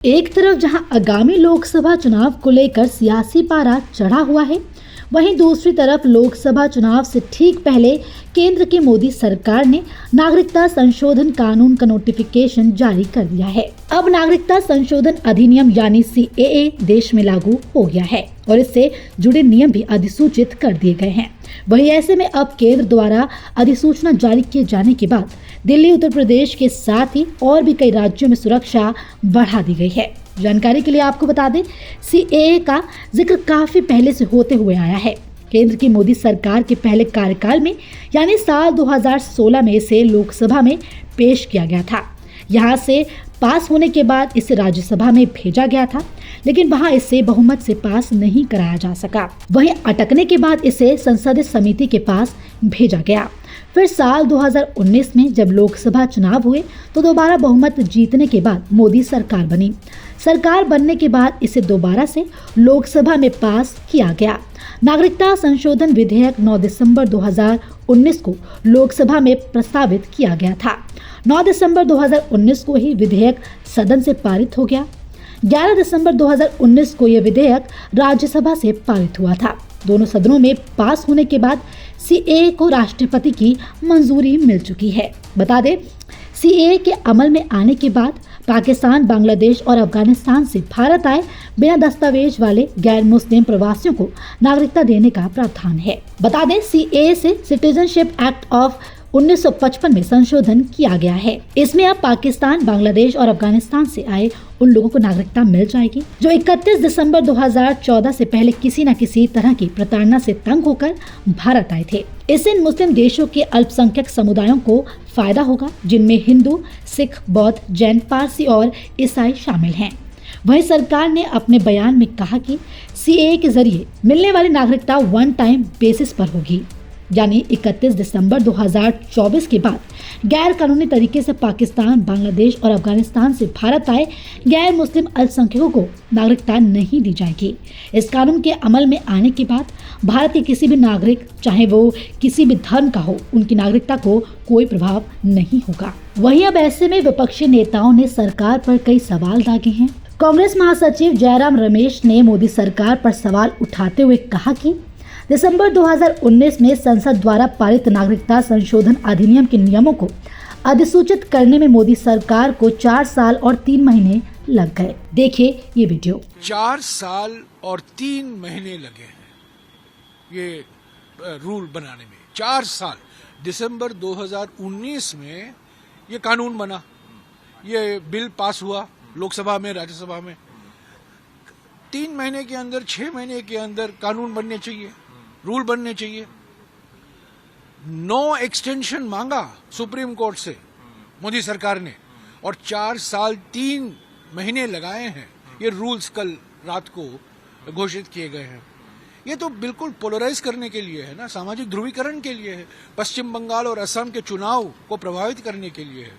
एक तरफ जहां आगामी लोकसभा चुनाव को लेकर सियासी पारा चढ़ा हुआ है, वहीं दूसरी तरफ लोकसभा चुनाव से ठीक पहले केंद्र की मोदी सरकार ने नागरिकता संशोधन कानून का नोटिफिकेशन जारी कर दिया है। अब नागरिकता संशोधन अधिनियम यानी CAA देश में लागू हो गया है और इससे जुड़े नियम भी अधिसूचित कर दिए गए हैं। वहीं ऐसे में अब केंद्र द्वारा अधिसूचना जारी किए जाने के बाद दिल्ली, उत्तर प्रदेश के साथ ही और भी कई राज्यों में सुरक्षा बढ़ा दी गई है। जानकारी के लिए आपको बता दें, CAA का जिक्र काफी पहले से होते हुए आया है। केंद्र की मोदी सरकार के पहले कार्यकाल में यानी साल 2016 में इसे लोकसभा में पेश किया गया था। यहां से पास होने के बाद इसे राज्यसभा में भेजा गया था, लेकिन वहां इसे बहुमत से पास नहीं कराया जा सका। वहीं अटकने के बाद इसे संसदीय समिति के पास भेजा गया। फिर साल 2019 में जब लोकसभा चुनाव हुए तो दोबारा बहुमत जीतने के बाद मोदी सरकार बनी। सरकार बनने के बाद इसे दोबारा से लोकसभा में पास किया गया। नागरिकता संशोधन विधेयक 9 दिसंबर 2019 को लोकसभा में प्रस्तावित किया गया था। 9 दिसंबर 2019 को ही विधेयक सदन से पारित हो गया। 11 दिसंबर 2019 को यह विधेयक राज्यसभा से पारित हुआ था। दोनों सदनों में पास होने के बाद CAA को राष्ट्रपति की मंजूरी मिल चुकी है। बता दें, CAA के अमल में आने के बाद पाकिस्तान, बांग्लादेश और अफगानिस्तान से भारत आए बिना दस्तावेज वाले गैर मुस्लिम प्रवासियों को नागरिकता देने का प्रावधान है। बता दें, CAA से सिटीजनशिप एक्ट ऑफ 1955 में संशोधन किया गया है। इसमें अब पाकिस्तान, बांग्लादेश और अफगानिस्तान से आए उन लोगों को नागरिकता मिल जाएगी जो 31 दिसंबर 2014 से पहले किसी न किसी तरह की प्रताड़ना से तंग होकर भारत आए थे। इससे इन मुस्लिम देशों के अल्पसंख्यक समुदायों को फायदा होगा, जिनमें हिंदू, सिख, बौद्ध, जैन, पारसी और ईसाई शामिल हैं। वहीं सरकार ने अपने बयान में कहा कि CAA के जरिए मिलने वाली नागरिकता वन टाइम बेसिस पर होगी, यानी 31 दिसंबर 2024 के बाद गैर कानूनी तरीके से पाकिस्तान, बांग्लादेश और अफगानिस्तान से भारत आए गैर मुस्लिम अल्पसंख्यकों को नागरिकता नहीं दी जाएगी। इस कानून के अमल में आने के बाद भारत के किसी भी नागरिक, चाहे वो किसी भी धर्म का हो, उनकी नागरिकता को कोई प्रभाव नहीं होगा। वहीं अब ऐसे में विपक्षी नेताओं ने सरकार पर कई सवाल दागे हैं। कांग्रेस महासचिव जयराम रमेश ने मोदी सरकार पर सवाल उठाते हुए कहा कि दिसंबर 2019 में संसद द्वारा पारित नागरिकता संशोधन अधिनियम के नियमों को अधिसूचित करने में मोदी सरकार को 4 साल और 3 महीने लग गए। देखिए ये वीडियो। 4 साल और 3 महीने लगे हैं ये रूल बनाने में। 4 साल, दिसंबर 2019 में ये कानून बना, ये बिल पास हुआ लोकसभा में, राज्यसभा में। 3 महीने के अंदर, 6 महीने के अंदर कानून बनने चाहिए, रूल बनने चाहिए। नो एक्सटेंशन मांगा सुप्रीम कोर्ट से मोदी सरकार ने और 4 साल 3 महीने लगाए हैं। ये रूल्स कल रात को घोषित किए गए हैं। ये तो बिल्कुल पोलराइज करने के लिए है ना, सामाजिक ध्रुवीकरण के लिए है, पश्चिम बंगाल और असम के चुनाव को प्रभावित करने के लिए है।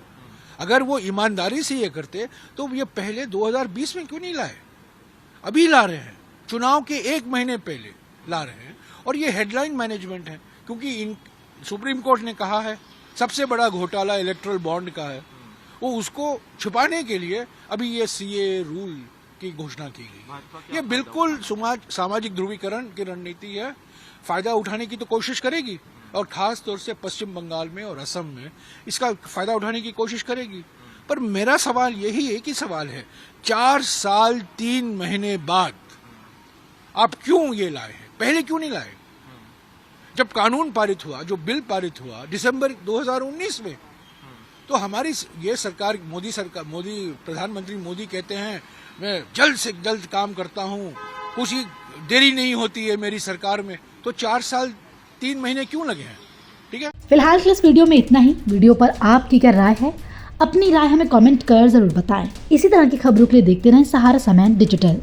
अगर वो ईमानदारी से ये करते तो ये पहले 2020 में क्यों नहीं लाए? अभी ला रहे हैं, चुनाव के 1 महीने पहले ला रहे हैं। और ये हेडलाइन मैनेजमेंट है, क्योंकि सुप्रीम कोर्ट ने कहा है सबसे बड़ा घोटाला इलेक्टोरल बॉन्ड का है, वो उसको छुपाने के लिए अभी ये CAA रूल की घोषणा की गई। ये बिल्कुल सामाजिक ध्रुवीकरण की रणनीति है, फायदा उठाने की तो कोशिश करेगी और खास तौर से पश्चिम बंगाल में और असम में इसका फायदा उठाने की कोशिश करेगी। पर मेरा सवाल यही एक ही सवाल है, 4 साल 3 महीने बाद आप क्यों ये लाए हैं? पहले क्यों नहीं लाए? जब कानून पारित हुआ, जो बिल पारित हुआ दिसंबर 2019 में, तो हमारी ये सरकार, मोदी प्रधानमंत्री मोदी कहते हैं मैं जल्द से जल्द काम करता हूँ, कुछ ही देरी नहीं होती है मेरी सरकार में। तो 4 साल 3 महीने क्यों लगे हैं? ठीक है, फिलहाल के इस वीडियो में इतना ही। वीडियो पर आपकी क्या राय है? अपनी राय हमें कमेंट कर जरूर बताएं। इसी तरह की खबरों के लिए देखते रहें सहारा समय डिजिटल।